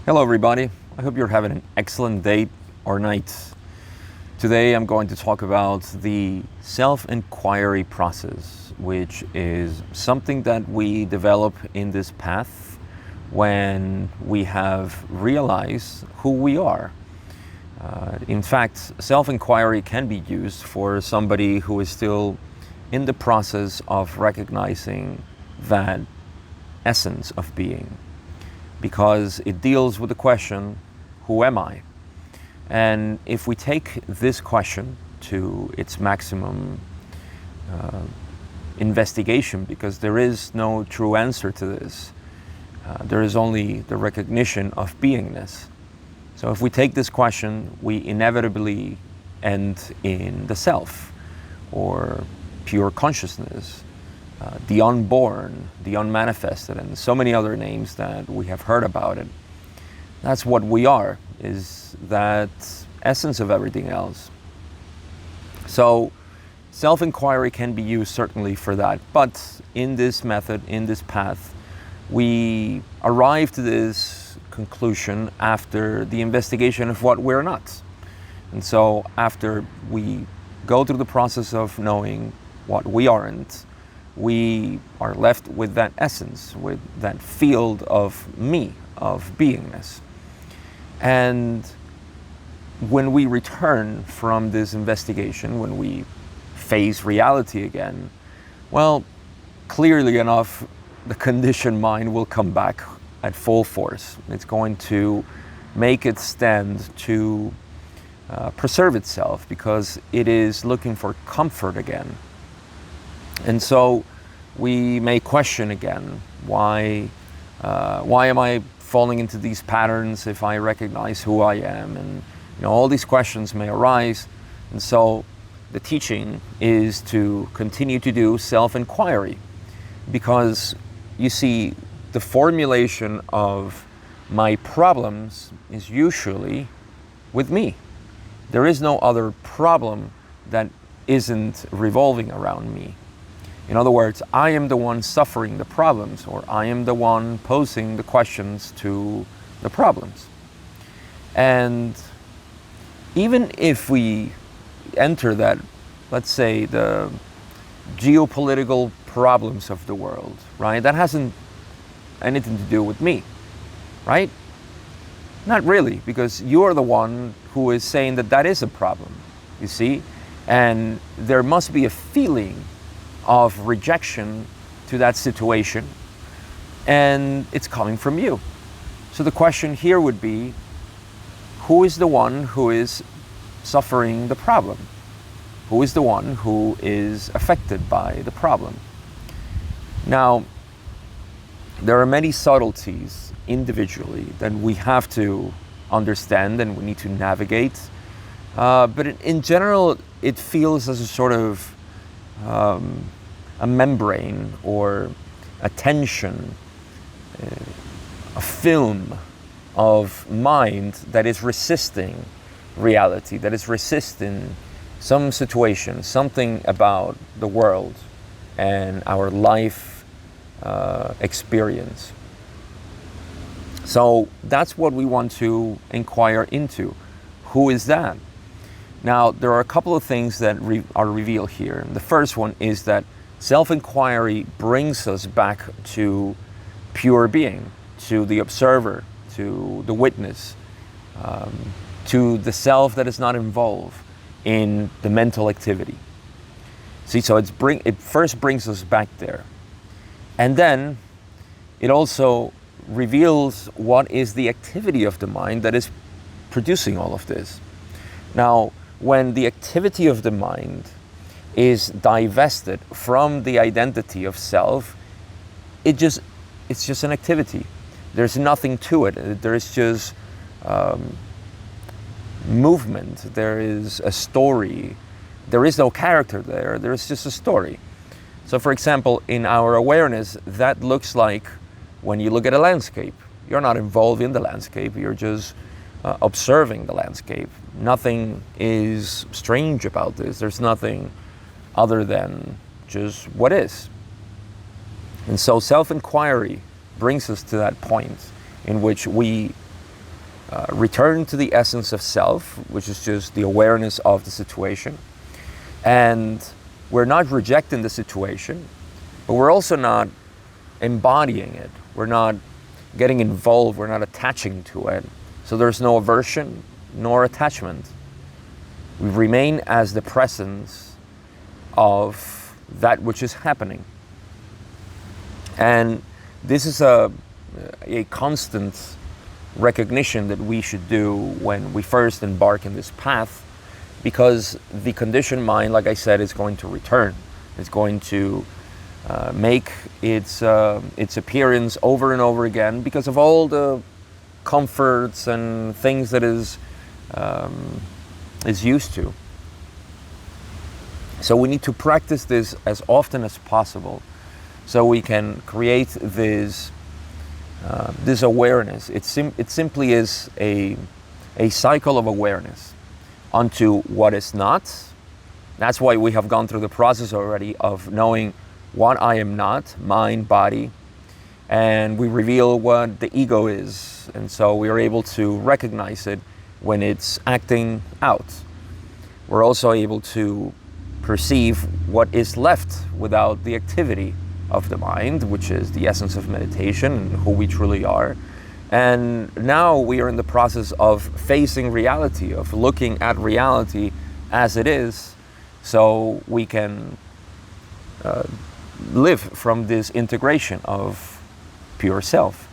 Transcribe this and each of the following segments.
Hello everybody, I hope you're having an excellent day or night. Today I'm going to talk about the self-enquiry process, which is something that we develop in this path when we have realized who we are. In fact, self-enquiry can be used for somebody who is still in the process of recognizing that essence of being, because it deals with the question, who am I? And if we take this question to its maximum investigation, because there is no true answer to this, there is only the recognition of beingness. So if we take this question, we inevitably end in the self, or pure consciousness, the unborn, the unmanifested, and so many other names that we have heard about it. That's what we are, is that essence of everything else. So self-inquiry can be used certainly for that, but in this method, in this path, we arrive to this conclusion after the investigation of what we're not. And so after we go through the process of knowing what we aren't, we are left with that essence, with that field of me, of beingness. And when we return from this investigation, when we face reality again, well, clearly enough, the conditioned mind will come back at full force. It's going to make it stand to preserve itself, because it is looking for comfort again. And so we may question again, why am I falling into these patterns if I recognize who I am? And all these questions may arise. And so the teaching is to continue to do self-inquiry, because you see, the formulation of my problems is usually with me. There is no other problem that isn't revolving around me. In other words, I am the one suffering the problems, or I am the one posing the questions to the problems. And even if we enter that, let's say, the geopolitical problems of the world, right? That hasn't anything to do with me, right? Not really, because you're the one who is saying that that is a problem, you see? And there must be a feeling of rejection to that situation, and it's coming from you. So the question here would be, who is the one who is suffering the problem? Who is the one who is affected by the problem? Now, there are many subtleties individually that we have to understand and we need to navigate. But in general, it feels as a sort of a membrane, or a tension, a film of mind that is resisting reality, that is resisting some situation, something about the world and our life experience. So that's what we want to inquire into. Who is that? Now, there are a couple of things that are revealed here. The first one is that self-inquiry brings us back to pure being, to the observer, to the witness, to the self that is not involved in the mental activity. See, so it first brings us back there. And then it also reveals what is the activity of the mind that is producing all of this. Now, when the activity of the mind is divested from the identity of self, it's just an activity. There's nothing to it. There is just movement. There is a story. There is no character there. There is just a story. So for example, in our awareness, that looks like when you look at a landscape. You're not involved in the landscape. You're just observing the landscape. Nothing is strange about this. There's nothing other than just what is. And so self-inquiry brings us to that point in which we return to the essence of self, which is just the awareness of the situation. And we're not rejecting the situation, but we're also not embodying it. We're not getting involved, we're not attaching to it. So there's no aversion nor attachment. We remain as the presence of that which is happening. And this is a constant recognition that we should do when we first embark in this path, because the conditioned mind, like I said, is going to return. It's going to make its appearance over and over again because of all the comforts and things that is used to. So we need to practice this as often as possible, so we can create this awareness. It simply is a cycle of awareness onto what is not. That's why we have gone through the process already of knowing what I am not, mind, body, and we reveal what the ego is. And so we are able to recognize it when it's acting out. We're also able to perceive what is left without the activity of the mind, which is the essence of meditation and who we truly are. And now we are in the process of facing reality, of looking at reality as it is, so we can live from this integration of pure self.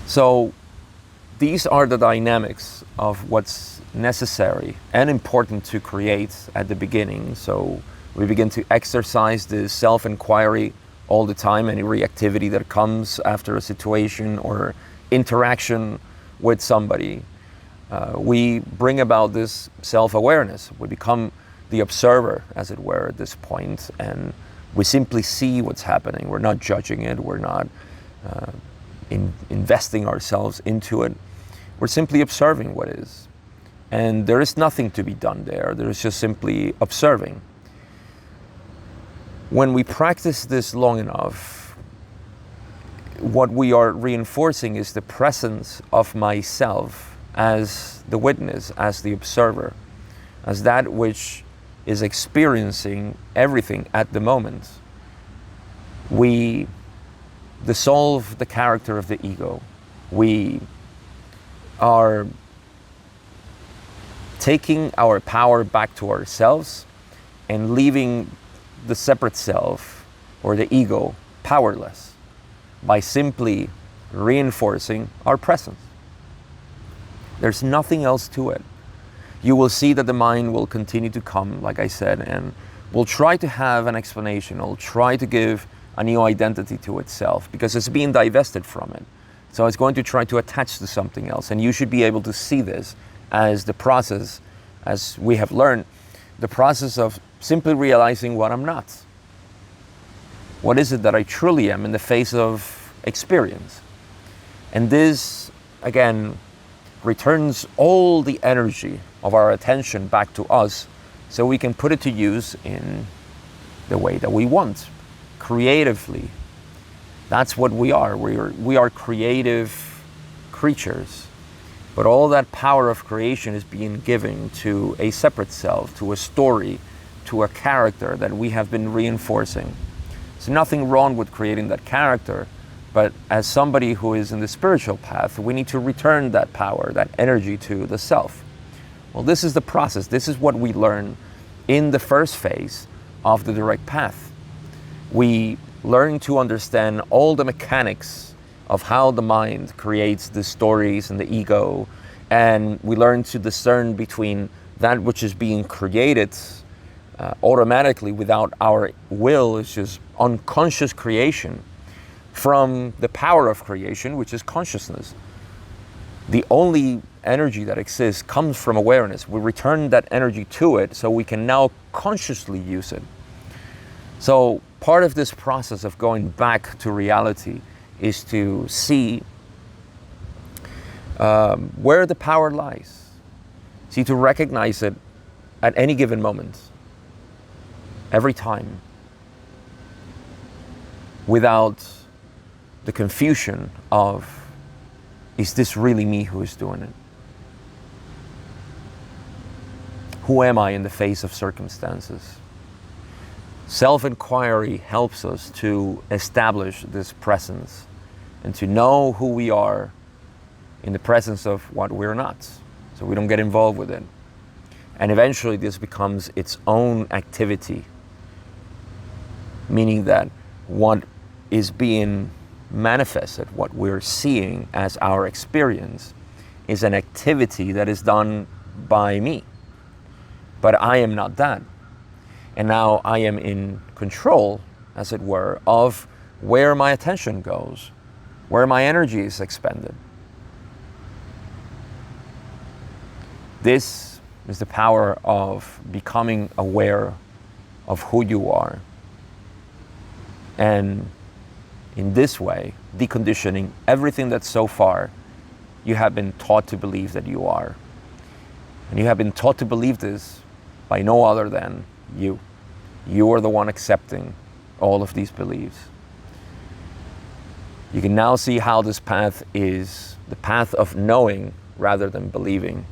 So these are the dynamics of what's necessary and important to create at the beginning. So we begin to exercise this self-enquiry all the time. Any reactivity that comes after a situation or interaction with somebody, we bring about this self-awareness. We become the observer, as it were, at this point, and we simply see what's happening. We're not judging it. We're not investing ourselves into it. We're simply observing what is. And there is nothing to be done there. There's just simply observing. When we practice this long enough, what we are reinforcing is the presence of myself as the witness, as the observer, as that which is experiencing everything at the moment. We dissolve the character of the ego. We are taking our power back to ourselves and leaving the separate self or the ego powerless by simply reinforcing our presence. There's nothing else to it. You will see that the mind will continue to come, like I said, and will try to have an explanation. It'll try to give a new identity to itself because it's being divested from it. So it's going to try to attach to something else. And you should be able to see this as the process, as we have learned, the process of simply realizing what I'm not. What is it that I truly am in the face of experience? And this, again, returns all the energy of our attention back to us so we can put it to use in the way that we want, creatively. That's what we are. We are creative creatures. But all that power of creation is being given to a separate self, to a story, to a character that we have been reinforcing. There's nothing wrong with creating that character, but as somebody who is in the spiritual path, we need to return that power, that energy to the self. Well, this is the process. This is what we learn in the first phase of the direct path. We learn to understand all the mechanics of how the mind creates the stories and the ego, and we learn to discern between that which is being created automatically without our will, is just unconscious creation, from the power of creation, which is consciousness. The only energy that exists comes from awareness. We return that energy to it so we can now consciously use it. So part of this process of going back to reality is to see where the power lies. See, to recognize it at any given moment, every time, without the confusion of is this really me who is doing it? Who am I in the face of circumstances? Self-inquiry helps us to establish this presence and to know who we are in the presence of what we're not, so we don't get involved with it. And eventually this becomes its own activity, meaning that what is being manifested, what we're seeing as our experience, is an activity that is done by me. But I am not that. And now I am in control, as it were, of where my attention goes, where my energy is expended. This is the power of becoming aware of who you are. And in this way, deconditioning everything that so far you have been taught to believe that you are. And you have been taught to believe this by no other than you. You are the one accepting all of these beliefs. You can now see how this path is the path of knowing rather than believing,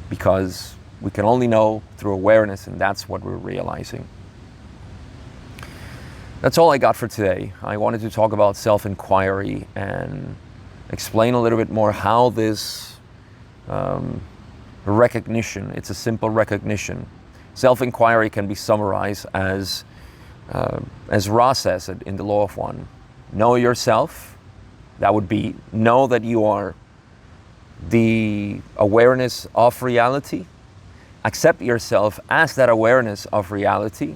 because we can only know through awareness, and that's what we're realizing. That's all I got for today. I wanted to talk about self-inquiry and explain a little bit more how this recognition, it's a simple recognition. Self-inquiry can be summarized as Ra says it in the Law of One. Know yourself. That would be know that you are the awareness of reality. Accept yourself as that awareness of reality.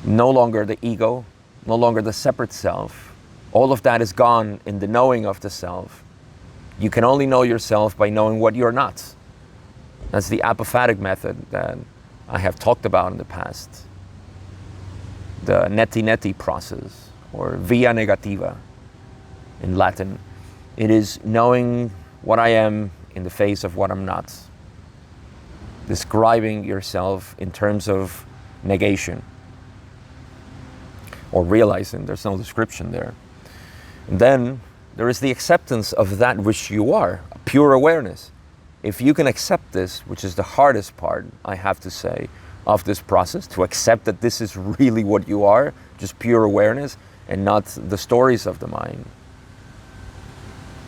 No longer the ego, no longer the separate self. All of that is gone in the knowing of the self. You can only know yourself by knowing what you're not. That's the apophatic method that I have talked about in the past. The neti-neti process, or via negativa in Latin. It is knowing what I am in the face of what I'm not. Describing yourself in terms of negation. Or realizing there's no description there. And then there is the acceptance of that which you are, pure awareness. If you can accept this, which is the hardest part, I have to say, of this process, to accept that this is really what you are, just pure awareness, and not the stories of the mind,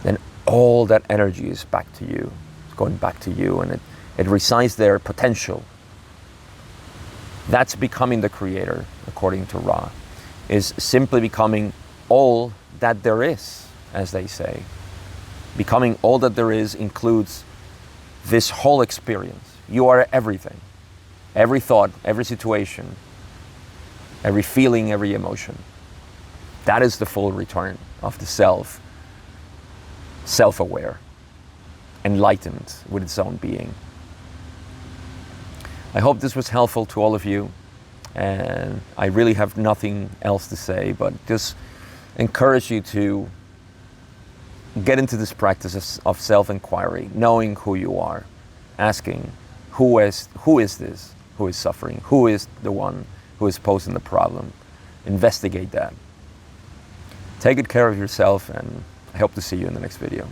then all that energy is back to you. It's going back to you, and it resides there, potential. That's becoming the creator, according to Ra, is simply becoming all that there is, as they say. Becoming all that there is includes this whole experience. You are everything. Every thought, every situation, every feeling, every emotion. That is the full return of the self, self-aware, enlightened with its own being. I hope this was helpful to all of you, and I really have nothing else to say, but just encourage you to get into this practice of self-inquiry, knowing who you are, asking, who is this? Who is suffering? Who is the one who is posing the problem? Investigate that. Take good care of yourself, and I hope to see you in the next video.